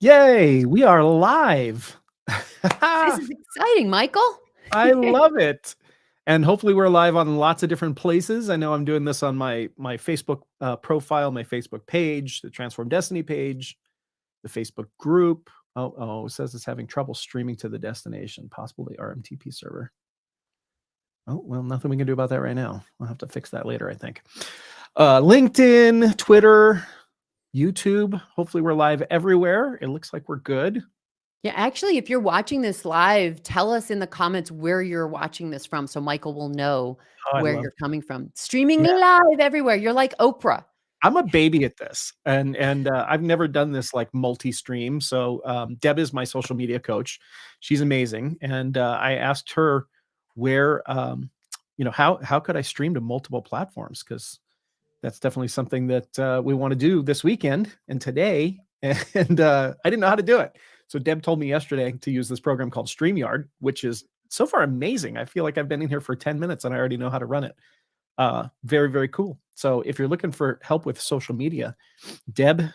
Yay, we are live. This is exciting, Michael. I love it. And hopefully we're live on lots of different places. I know I'm doing this on my Facebook profile, my Facebook page, the Transform Destiny page, the Facebook group. Oh, it says it's having trouble streaming to the destination, possibly the RMTP server. Oh, well, nothing we can do about that right now. I'll have to fix that later, I think. LinkedIn, Twitter, YouTube. Hopefully we're live everywhere. It looks like we're good. Yeah, actually, if you're watching this live, tell us in the comments where you're watching this from so Michael will know where you're coming from. Streaming live everywhere. You're like Oprah. I'm a baby at this, and I've never done this like multi-stream. So Deb is my social media coach. She's amazing, and I asked her where, how could I stream to multiple platforms, because that's definitely something that we want to do this weekend and today, and I didn't know how to do it. So Deb told me yesterday to use this program called StreamYard, which is so far amazing. I feel like I've been in here for 10 minutes and I already know how to run it. Very, very cool. So if you're looking for help with social media,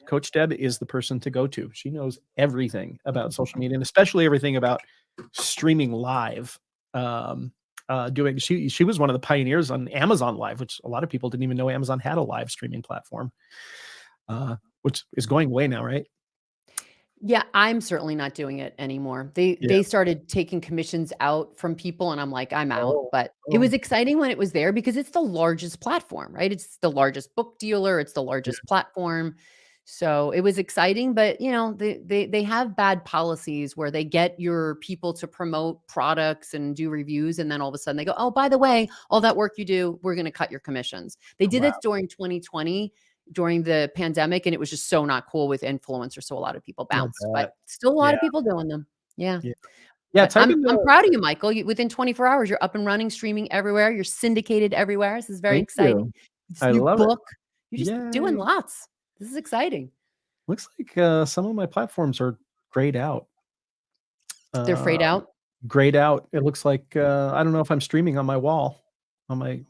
Coach Deb is the person to go to. She knows everything about social media, and especially everything about streaming live. She was one of the pioneers on Amazon Live, which a lot of people didn't even know Amazon had a live streaming platform, which is going away now, right? Yeah, I'm certainly not doing it anymore. They started taking commissions out from people, and I'm like, I'm out. But it was exciting when it was there because it's the largest platform, right? It's the largest book dealer. It's the largest platform. So it was exciting, but they have bad policies where they get your people to promote products and do reviews, and then all of a sudden they go, oh, by the way, all that work you do, we're going to cut your commissions. They did it during 2020. During the pandemic, and it was just so not cool with influencers. So a lot of people bounced, but still a lot of people doing them. Yeah. I'm proud of you, Michael. Within 24 hours, you're up and running, streaming everywhere. You're syndicated everywhere. This is very exciting. I love book. You're just doing lots. This is exciting. Looks like some of my platforms are grayed out. They're frayed out? Grayed out. It looks like, I don't know if I'm streaming on my wall, on my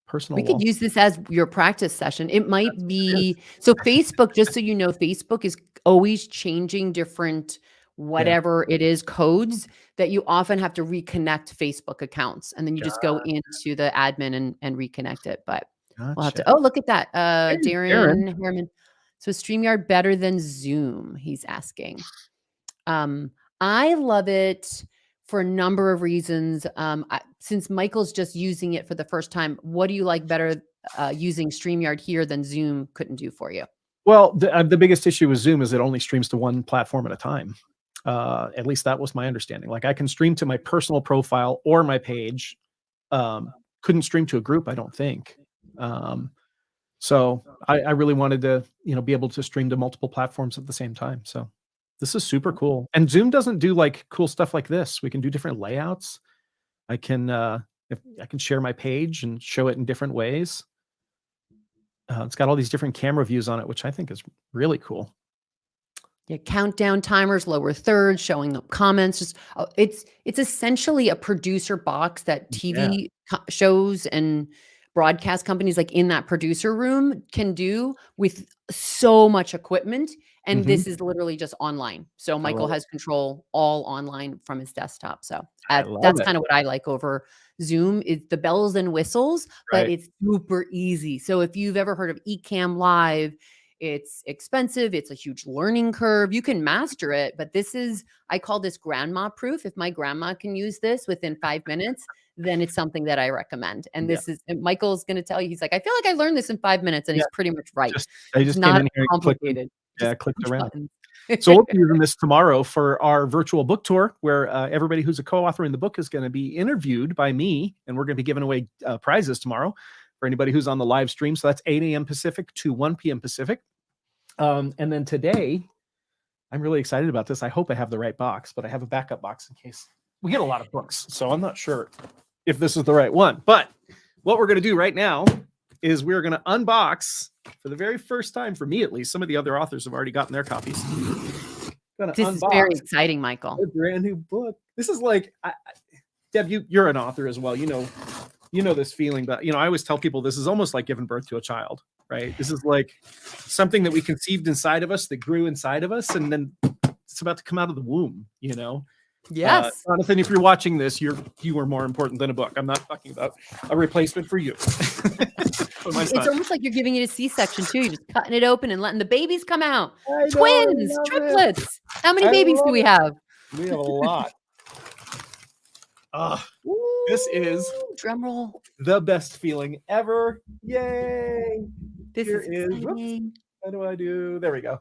personal We could use this as your practice session. It might be, so Facebook, just so you know, Facebook is always changing different, whatever it is, codes that you often have to reconnect Facebook accounts. And then you just go into the admin and reconnect it. But we'll have to, oh, look at that. Darren Herman. So StreamYard better than Zoom, he's asking. I love it for a number of reasons. Since Michael's just using it for the first time, what do you like better using StreamYard here than Zoom couldn't do for you? Well, the biggest issue with Zoom is it only streams to one platform at a time. At least that was my understanding. Like I can stream to my personal profile or my page. Couldn't stream to a group, I don't think. So I really wanted to, be able to stream to multiple platforms at the same time. So this is super cool. And Zoom doesn't do like cool stuff like this. We can do different layouts. I can share my page and show it in different ways. It's got all these different camera views on it, which I think is really cool. Yeah, countdown timers, lower thirds, showing up comments. Just it's essentially a producer box that TV shows and broadcast companies like in that producer room can do with so much equipment. And this is literally just online. So Michael has control all online from his desktop. So that's kind of what I like over Zoom is the bells and whistles, but it's super easy. So if you've ever heard of Ecamm Live, it's expensive. It's a huge learning curve. You can master it, but I call this grandma proof. If my grandma can use this within 5 minutes, then it's something that I recommend. And Michael's going to tell you, he's like, I feel like I learned this in 5 minutes, and he's pretty much right. I just not came in here complicated. Clicked around. So we'll be using this tomorrow for our virtual book tour, where everybody who's a co-author in the book is going to be interviewed by me, and we're going to be giving away prizes tomorrow for anybody who's on the live stream. So that's 8 a.m. Pacific to 1 p.m. Pacific. And then today, I'm really excited about this. I hope I have the right box, but I have a backup box in case we get a lot of books. So I'm not sure if this is the right one. But what we're going to do right now is we're going to unbox for the very first time, for me at least. Some of the other authors have already gotten their copies. This is very exciting, Michael. A brand new book. This is like, Deb, you're an author as well. You know this feeling, but I always tell people this is almost like giving birth to a child, right? This is like something that we conceived inside of us, that grew inside of us, and then it's about to come out of the womb, Yes. Jonathan, if you're watching this, you are more important than a book. I'm not talking about a replacement for you. For my It's son. almost like you're giving it a C-section too. You're just cutting it open and letting the babies come out. I know, I Twins, love it. triplets. How many I babies do love we it. have? We have a lot. This is Drum roll. the best feeling ever. Yay! This Here is is, whoops, exciting. how do I do? There we go.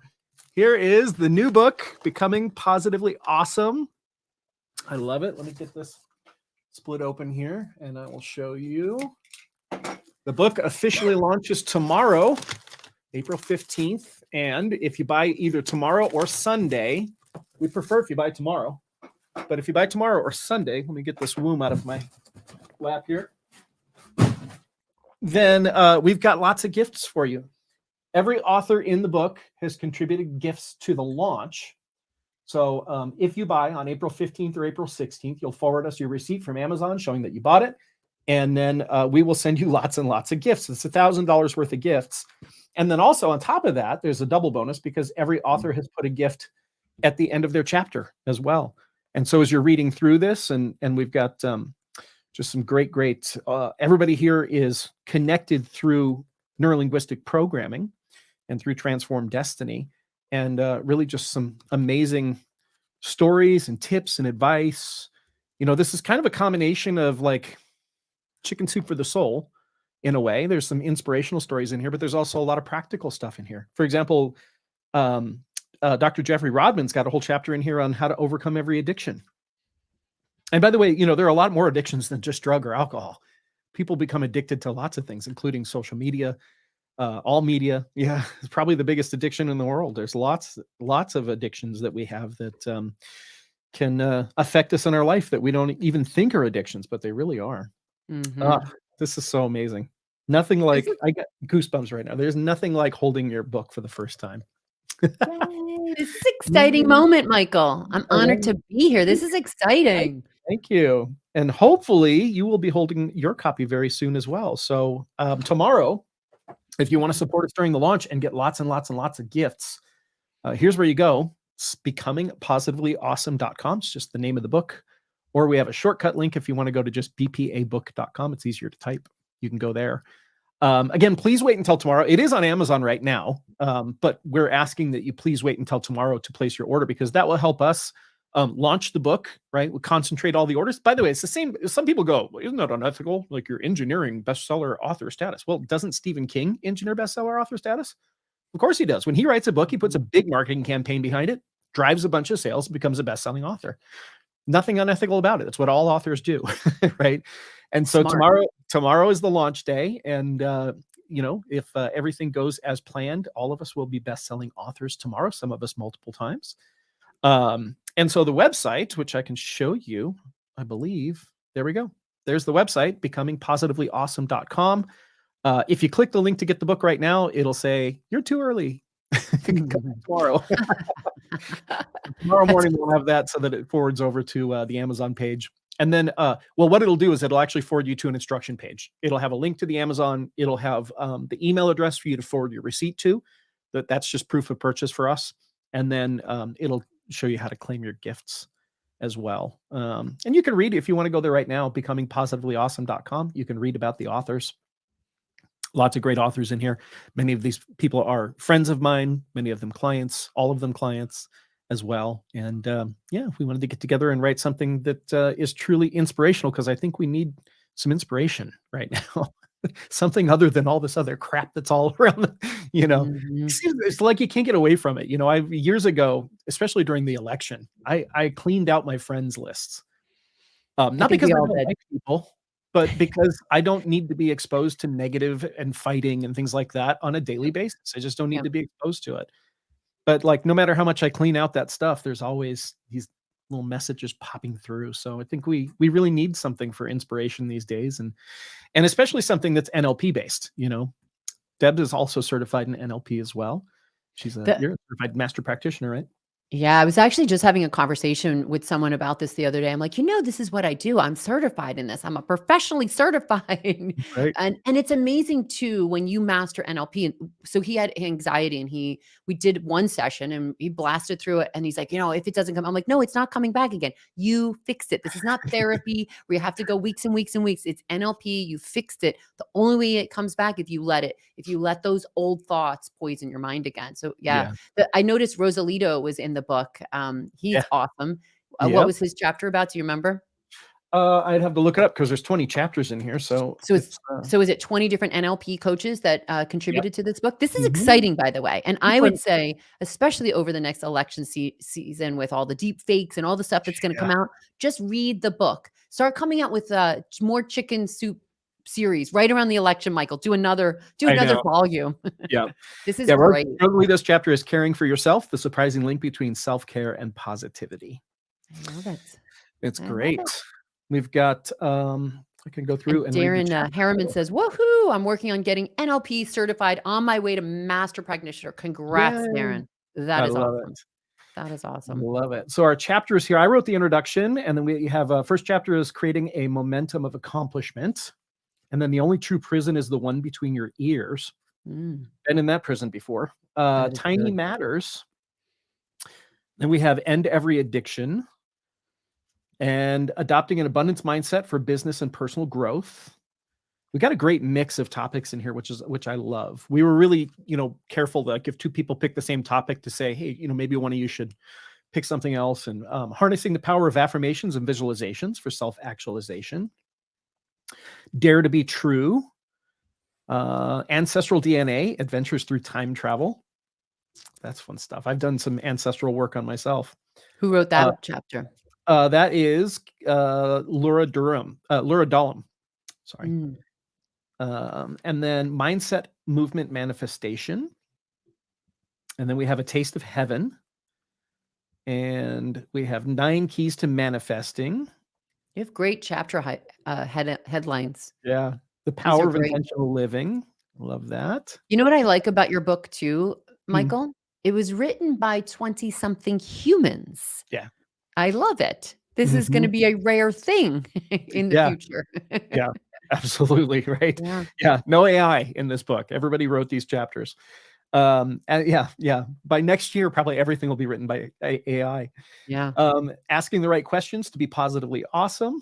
Here is the new book, Becoming Positively Awesome. I love it. Let me get this split open here and I will show you. The book officially launches tomorrow, April 15th. And if you buy either tomorrow or Sunday, we prefer if you buy tomorrow. But if you buy tomorrow or Sunday, let me get this womb out of my lap here. Then we've got lots of gifts for you. Every author in the book has contributed gifts to the launch. So if you buy on April 15th or April 16th, you'll forward us your receipt from Amazon showing that you bought it. And then we will send you lots and lots of gifts. It's $1,000 worth of gifts. And then also on top of that, there's a double bonus because every author has put a gift at the end of their chapter as well. And so as you're reading through this, and we've got just some great, everybody here is connected through neurolinguistic programming and through Transform Destiny, and really just some amazing stories and tips and advice. This is kind of a combination of like chicken soup for the soul in a way. There's some inspirational stories in here, but there's also a lot of practical stuff in here. For example, Dr. Jeffrey Rodman's got a whole chapter in here on how to overcome every addiction. And by the way, there are a lot more addictions than just drug or alcohol. People become addicted to lots of things, including social media, all media. Yeah, it's probably the biggest addiction in the world. There's lots of addictions that we have that can affect us in our life that we don't even think are addictions, but they really are. This is so amazing. Nothing like, I got goosebumps right now. There's nothing like holding your book for the first time. Yay, this is an exciting moment, Michael. I'm honored to be here. This is exciting. Thank you. And hopefully you will be holding your copy very soon as well. So tomorrow, if you want to support us during the launch and get lots and lots and lots of gifts, here's where you go. It's becomingpositivelyawesome.com. It's just the name of the book. Or we have a shortcut link if you want to go to just bpabook.com. It's easier to type. You can go there. Again, please wait until tomorrow. It is on Amazon right now, but we're asking that you please wait until tomorrow to place your order because that will help us launch the book, right? We'll concentrate all the orders. By the way, it's the same. Some people go, well, isn't that unethical? Like you're engineering bestseller author status. Well, doesn't Stephen King engineer bestseller author status? Of course he does. When he writes a book, he puts a big marketing campaign behind it, drives a bunch of sales, becomes a best-selling author. Nothing unethical about it. That's what all authors do, right? And so tomorrow is the launch day. And, if everything goes as planned, all of us will be best-selling authors tomorrow, some of us multiple times. And so the website, which I can show you, I believe, there we go. There's the website, becomingpositivelyawesome.com. If you click the link to get the book right now, it'll say, you're too early. Tomorrow. Tomorrow morning, we'll have that so that it forwards over to the Amazon page. And then, what it'll do is it'll actually forward you to an instruction page. It'll have a link to the Amazon. It'll have the email address for you to forward your receipt to. That's just proof of purchase for us. And then it'll show you how to claim your gifts as well. And you can read, if you want to go there right now, becomingpositivelyawesome.com. You can read about the authors. Lots of great authors in here. Many of these people are friends of mine, many of them clients, all of them clients as well. And we wanted to get together and write something that is truly inspirational because I think we need some inspiration right now. Something other than all this other crap that's all around, It's like you can't get away from it. Years ago, especially during the election, I cleaned out my friends lists. Not because I don't like people, but because I don't need to be exposed to negative and fighting and things like that on a daily basis. I just don't need to be exposed to it. But like, no matter how much I clean out that stuff, there's always these little messages popping through. So I think we really need something for inspiration these days, and especially something that's NLP based. Deb is also certified in NLP as well. She's you're a certified master practitioner, right? Yeah, I was actually just having a conversation with someone about this the other day. I'm like, this is what I do. I'm certified in this. I'm a professionally certified. Right. And it's amazing too when you master NLP. And so he had anxiety and we did one session and he blasted through it and he's like, if it doesn't come, I'm like, no, it's not coming back again. You fixed it. This is not therapy where you have to go weeks and weeks and weeks. It's NLP. You fixed it. The only way it comes back if you let those old thoughts poison your mind again. So yeah, Yeah. I noticed Rosalito was in the book. He's Yeah. awesome. What Yep. was his chapter about? Do you remember? I'd have to look it up because there's 20 chapters in here. So So it's, is it 20 different NLP coaches that yep. contributed to this book? This is Mhm. exciting, by the way. And I would Different. say, especially over the next election season with all the deep fakes and all the stuff that's going to Yeah. come out, just read the book. Start coming out with more chicken soup series right around the election, Michael. Do I another know. volume. Yeah. This is Yeah. great. Rosalida's chapter is caring for yourself, the surprising link between self-care and positivity. I love it. It's I love great. it. We've got, I can go And through and read the Darren chapter Harriman title. says, "Woohoo! I'm working on getting NLP certified on my way to master practitioner." Congrats, Yay. Darren. That I is love awesome. it. That is awesome. Love it. So our chapters here, I wrote the introduction, and then we have first chapter is creating a momentum of accomplishment. And then the only true prison is the one between your ears. Mm, Been in that prison before. that is Tiny good. matters. Then we have end every addiction and adopting an abundance mindset for business and personal growth. We got a great mix of topics in here, which I love. We were really, careful that if two people pick the same topic to say, hey, maybe one of you should pick something else. And harnessing the power of affirmations and visualizations for self-actualization. Dare to be true. Ancestral DNA, adventures through time travel. That's fun stuff. I've done some ancestral work on myself. Who wrote Uh, that chapter? that is Laura Dullum. Sorry. Mm. And then mindset, movement, manifestation. And then we have a taste of heaven. And we have 9 keys to manifesting. You have great chapter headlines. Yeah. The These are power of great. intentional living. Love that. You know what I like about your book too, Hmm. Michael? It was written by 20-something humans. Yeah. I love it. This is going to Mhm. be a rare thing in the Yeah. future. Yeah. Absolutely. Right. Yeah. Yeah. No AI in this book. Everybody wrote these chapters. And yeah. By next year, probably everything will be written by AI. Yeah. Asking the right questions to be positively awesome.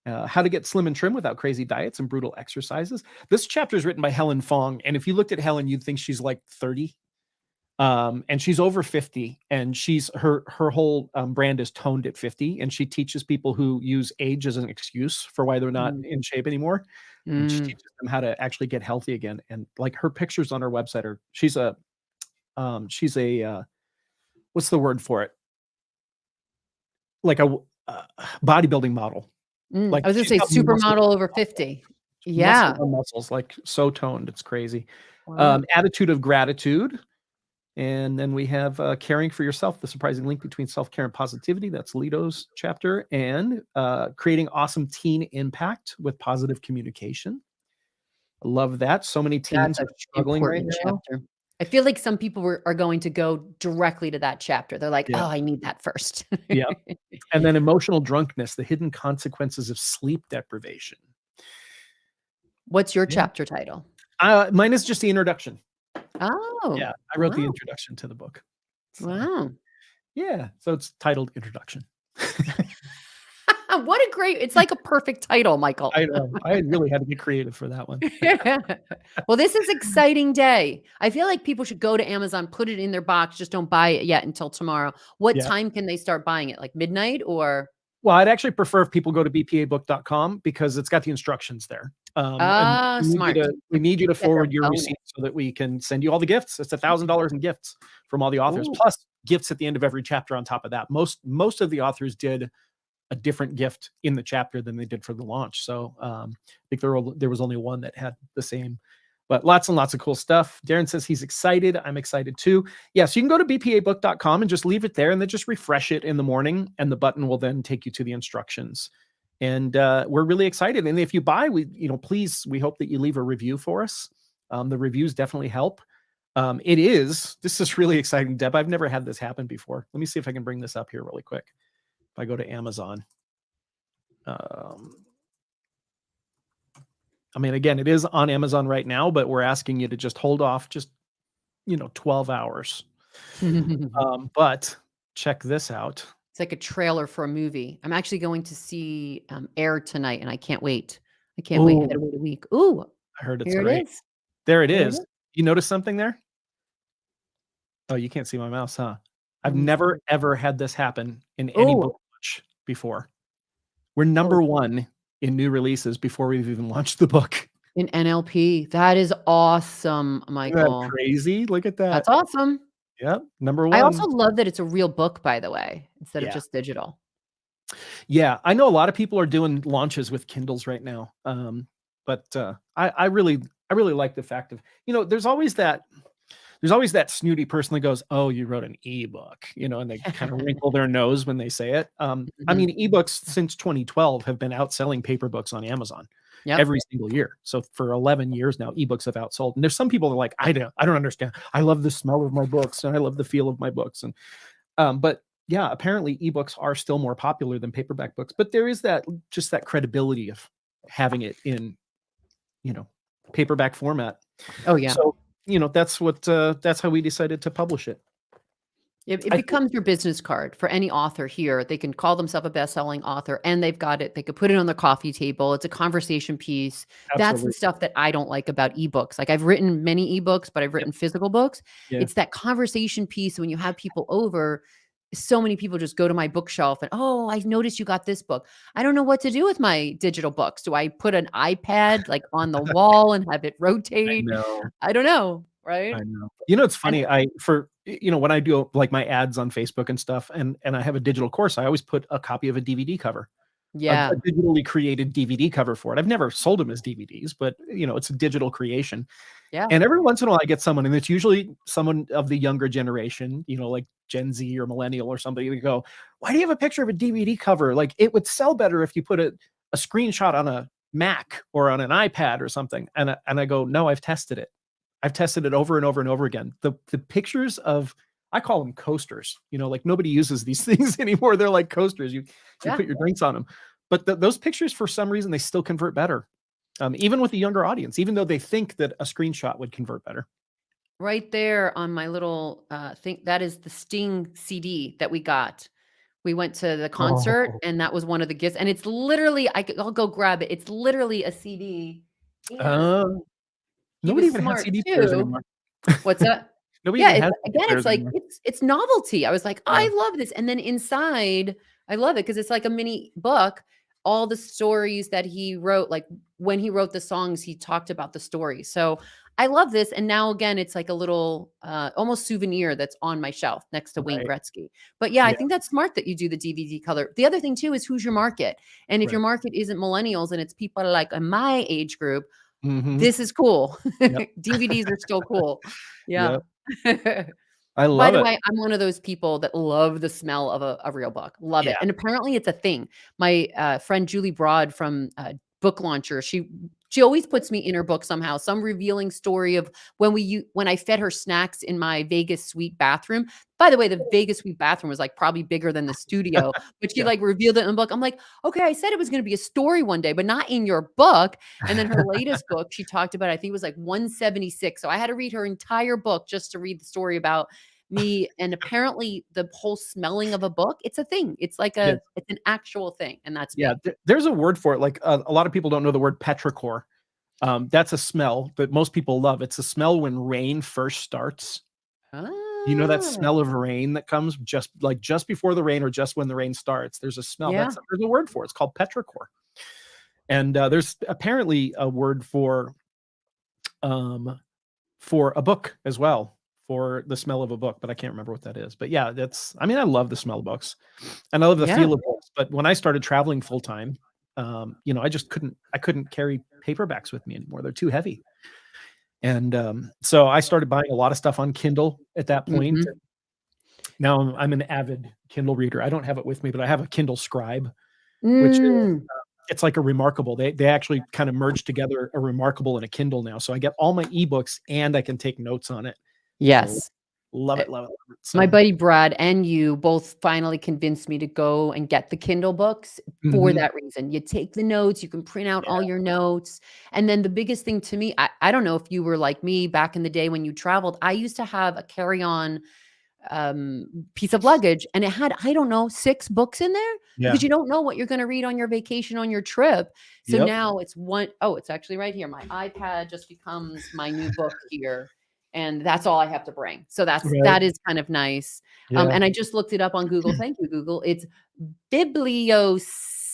How to get slim and trim without crazy diets and brutal exercises. This chapter is written by Helen Fong, and if you looked at Helen, you'd think she's like 30, and she's over 50, and she's her whole brand is toned at 50, and she teaches people who use age as an excuse for why they're not Mm. in shape anymore, and she Mm. teaches them how to actually get healthy again. And like her pictures on her website are she's a what's the word for it? Like a bodybuilding model. Like I was gonna she's say got muscle, supermodel over 50. muscle Yeah. on muscles, like so toned, it's crazy. Wow. Attitude of gratitude. And then we have caring for yourself, the surprising link between self-care and positivity. That's Lito's chapter. And creating awesome teen impact with positive communication. I love that. So many That's teens an are struggling right important now. chapter. I feel like some people are going to go directly to that chapter. They're like, Yeah. "Oh, I need that first." Yeah. And then emotional drunkenness, the hidden consequences of sleep deprivation. What's your Yeah. chapter title? Mine is just the introduction. Oh, Yeah. I wrote the wow. introduction to the book. So, Wow. yeah. So it's titled Introduction. What a great it's like a perfect title, Michael. I know. I really had to get creative for that one. Well, this is exciting day. I feel like people should go to Amazon, put it in their box, just don't buy it yet until tomorrow. What Yeah. time can they start buying it? Like midnight or Well, I'd actually prefer if people go to bpabook.com because it's got the instructions there. And Oh, smart. we need you to Get their forward your bonus. receipt so that we can send you all the gifts. It's $1,000 in gifts from all the authors, Ooh, plus gifts at the end of every chapter on top of that. Most of the authors did a different gift in the chapter than they did for the launch. So I think there was only one that had the same, but lots and lots of cool stuff. Darren says he's excited. I'm excited too. Yeah, so you can go to bpabook.com and just leave it there and then just refresh it in the morning, and the button will then take you to the instructions. And we're really excited. And if you buy, please, we hope that you leave a review for us. The reviews definitely help. This is really exciting, Deb. I've never had this happen before. Let me see if I can bring this up here really quick. If I go to Amazon, I mean, again, it is on Amazon right now, but we're asking you to just hold off just, 12 hours. But check this out. It's like a trailer for a movie. I'm actually going to see, Air tonight, and I can't wait. I can't wait. I had Oh, to wait a week. Ooh, I heard it's here it great. is. There it There it is. is. You notice something there? Oh, you can't see my mouse, huh? I've Let me never see. ever had this happen in any book Oh, launch before. We're oh, number 1 in new releases before we've even launched the book. in NLP. That is awesome, Isn't that Michael. crazy? Look at That's that. awesome. Yep, number I also 1. love that it's a real book, by the way, instead of Yeah. just digital. Yeah, I know a lot of people are doing launches with Kindles right now. But I really like the fact of, there's always that snooty person that goes, "Oh, you wrote an ebook," and they kind of wrinkle their nose when they say it. I Mhm. mean, ebooks since 2012 have been outselling paper books on Amazon Yep. every single year. So for 11 years now, ebooks have outsold. And there's some people that are like, I don't understand. I love the smell of my books and I love the feel of my books. And but yeah, apparently ebooks are still more popular than paperback books. But there is that credibility of having it in, you know, paperback format. Oh, yeah. So, that's how we decided to publish it. It I think becomes your business card for any author here. They can call themselves a best-selling author, and they've got it. They could put it on their coffee table. It's a conversation piece. That's the absolutely. stuff that I don't like about ebooks. Like, I've written many ebooks, but I've Yep. written physical books. Yeah. It's that conversation piece when you have people over. So many people just go to my bookshelf and, "Oh, I noticed you got this book." I don't know what to do with my digital books. Do I put an iPad, like, on the wall and have it I rotate? know. I don't know, right? I know. It's And funny. When I do like my ads on Facebook and stuff, and I have a digital course, I always put a copy of a DVD cover, a yeah, digitally created DVD cover for it. I've never sold them as DVDs, but it's a digital creation. yeah. And every once in a while, I get someone, and it's usually someone of the younger generation, like Gen Z or millennial or somebody. They go, "Why do you have a picture of a DVD cover? Like it would sell better if you put a screenshot on a Mac or on an iPad or something." And I go, "No, I've tested it. I've tested it over and over and over again. The pictures of I call them coasters. Like nobody uses these things anymore. They're like coasters. You Yeah. put your drinks on them, but those pictures for some reason they still convert better, even with the younger audience, even though they think that a screenshot would convert better. Right there on my little, thing that is the Sting CD that we got. We went to the concert, Oh, and that was one of the gifts, and it's literally I'll go grab it. It's literally a CD, and uh, he nobody was even has smart CD players too. anymore. What's that? Nobody Yeah, even it's has CD again, it's players like anymore. it's novelty. I was like, Yeah. "I love this," and then inside, I love it because it's like a mini book, all the stories that he wrote, like, when he wrote the songs, he talked about the story, so, I love this, and now again, it's like a little, almost souvenir that's on my shelf next to Wayne Right. Gretzky. But, yeah, I Yeah. think that's smart that you do the DVD color. The other thing too is who's your market, and if your Right. market isn't millennials and it's people like in my age group, Hmm. this is cool. Yep. DVDs are still cool. Yeah. Yep. I By love the it. way, I'm one of those people that love the smell of a real book. Love it, Yeah. and apparently it's a thing. My, friend Julie Broad from, Book Launcher, she always puts me in her book somehow, some revealing story of when I fed her snacks in my Vegas suite bathroom. By the way, the Vegas suite bathroom was, like, probably bigger than the studio, but she, Yeah. like, revealed it in the book. I'm like, "Okay, I said it was gonna be a story one day, but not in your book." And then her latest book, she talked about, I think it was, like, 176, so I had to read her entire book just to read the story about me, and apparently the whole smelling of a book, it's a thing. It's like It is. it's an actual thing, and that's Yeah. me. There's a word for it. Like a lot of people don't know the word petrichor. That's a smell that most people love. It's a smell when rain first starts. That Ah, smell of rain that comes just before the rain or just when the rain starts. There's a smell. yeah. There's a word for it. It's called petrichor. And there's apparently a word um, for a book as well, for the smell of a book, but I can't remember what that is. But yeah, I love the smell of books and I love the Yeah. feel of books. But when I started traveling full time, I couldn't carry paperbacks with me anymore. They're too heavy. And so I started buying a lot of stuff on Kindle at that point. Mhm. Now I'm an avid Kindle reader. I don't have it with me, but I have a Kindle Scribe, which is Mm. it's like a Remarkable. They actually kind of merged together a Remarkable and a Kindle now. So I get all my ebooks and I can take notes on it. So Yes. love Uh, it, love it, love it. my So buddy Brad and you both finally convinced me to go and get the Kindle books for mhm, that reason. You take the notes, you can print out all yeah, your notes. And then the biggest thing to me, I don't know if you were like me back in the day when you traveled. I used to have a carry-on um, piece of luggage and it had, I don't know, 6 books in there because yeah, you don't know what you're going to read on your vacation, on your trip. So yep, now it's one, oh, it's actually right here. My iPad just becomes my new book here. And that's all I have to bring. So right, that is kind of nice. yeah, And I just looked it up on Google. Thank you, Google. It's bibliosmia.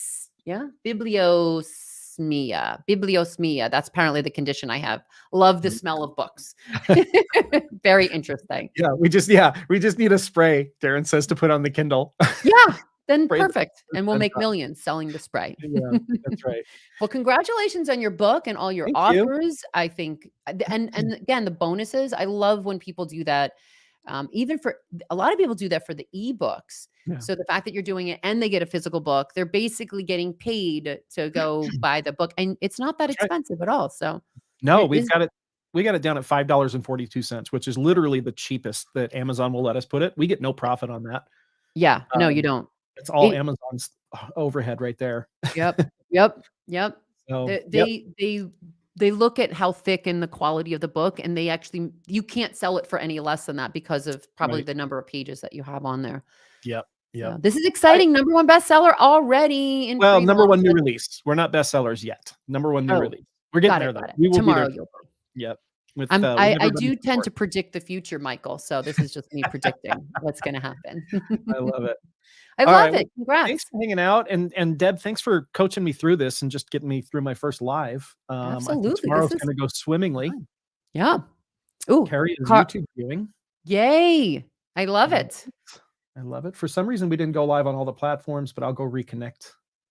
That's apparently the condition I have. Love the smell of books. Very interesting. we just need a spray, Darren says, to put on the Kindle. Yeah, then Spray the perfect, and we'll scent make on. millions selling the spray. Yeah, that's right. Well, congratulations on your book and all your Thank you. authors. I think and again, the bonuses, I love when people do that, even for a lot of people do that for the ebooks. Yeah, So the fact that you're doing it and they get a physical book, they're basically getting paid to go buy the book, and it's not that that's right. expensive at all, so No, it is we got it down at $5.42, which is literally the cheapest that Amazon will let us put it. We get no profit on that. yeah, no, you Um, don't. it's all It Amazon's overhead right there. Yep, yep, yep. So, They yep, they they they look at how thick and the quality of the book, and they actually you can't sell it for any less than that because of probably right. the number of pages that you have on there. Yep, yep. So, this is I exciting, number 1 bestseller already in well, number 1 new pre-launch. release. We're not bestsellers yet. Number 1 new Oh, release. We're getting got there it, though. got it. We will be there. Tomorrow you'll be. Yep, with I everybody's do tend to support. predict the future, Michael, so this is just me predicting what's gonna happen. I love it. I All love right, well, it, thanks congrats. for hanging out, and Deb, thanks for coaching me through this and just getting me through my first live. I think Absolutely, this tomorrow's is gonna go swimmingly. fun. Yeah. Ooh, Carrie is car YouTube viewing. yay! I love Love it. it. I love it. For some reason, we didn't go live on all the platforms, but I'll go reconnect.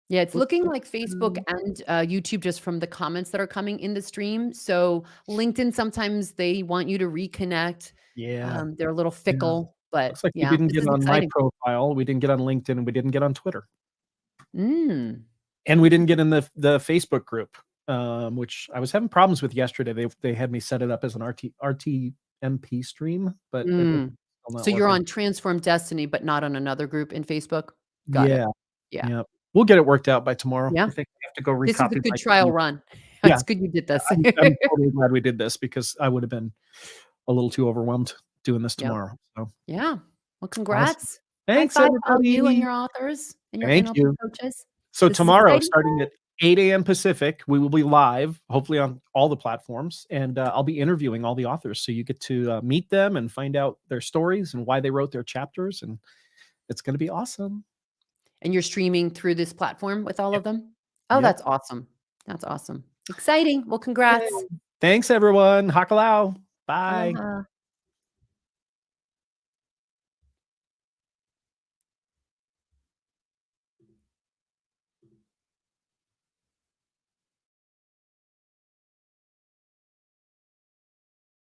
Yeah, it's Boop, looking boop, like Facebook boop. and, YouTube just from the comments that are coming in the stream. So LinkedIn, sometimes they want you to reconnect. Yeah, They're a little yeah. fickle, but Looks like we yeah, didn't this get is on my exciting. profile, we didn't get on LinkedIn, and we didn't get on Twitter. Mm. And we didn't get in the Facebook group, which I was having problems with yesterday. They had me set it up as an RTMP stream, but it's Mm. still not So you're working. on Transform Destiny, but not on another group in Facebook? Got it. Yeah, Yeah. yeah. We'll get it worked out by tomorrow. Yeah. I think I have to go This is a recopy good my trial feed. run. Yeah, It's good you did this. I'm totally glad we did this because I would have been a little too overwhelmed doing this Yep. tomorrow. So Yeah. Well, awesome. congrats. High Thanks, five to all you and everybody. your authors and your Thank NLP you. coaches. So This is tomorrow, exciting starting at 8 a.m. Pacific, we will be live, hopefully on all the platforms, and I'll be interviewing all the authors, so you get to meet them and find out their stories and why they wrote their chapters, and it's going to be awesome. And you're streaming through this platform with all Yep. of them? Oh, Yep. that's awesome. That's awesome. Exciting. Well, Okay. congrats. Thanks, everyone. Hakalau. Bye. Aloha.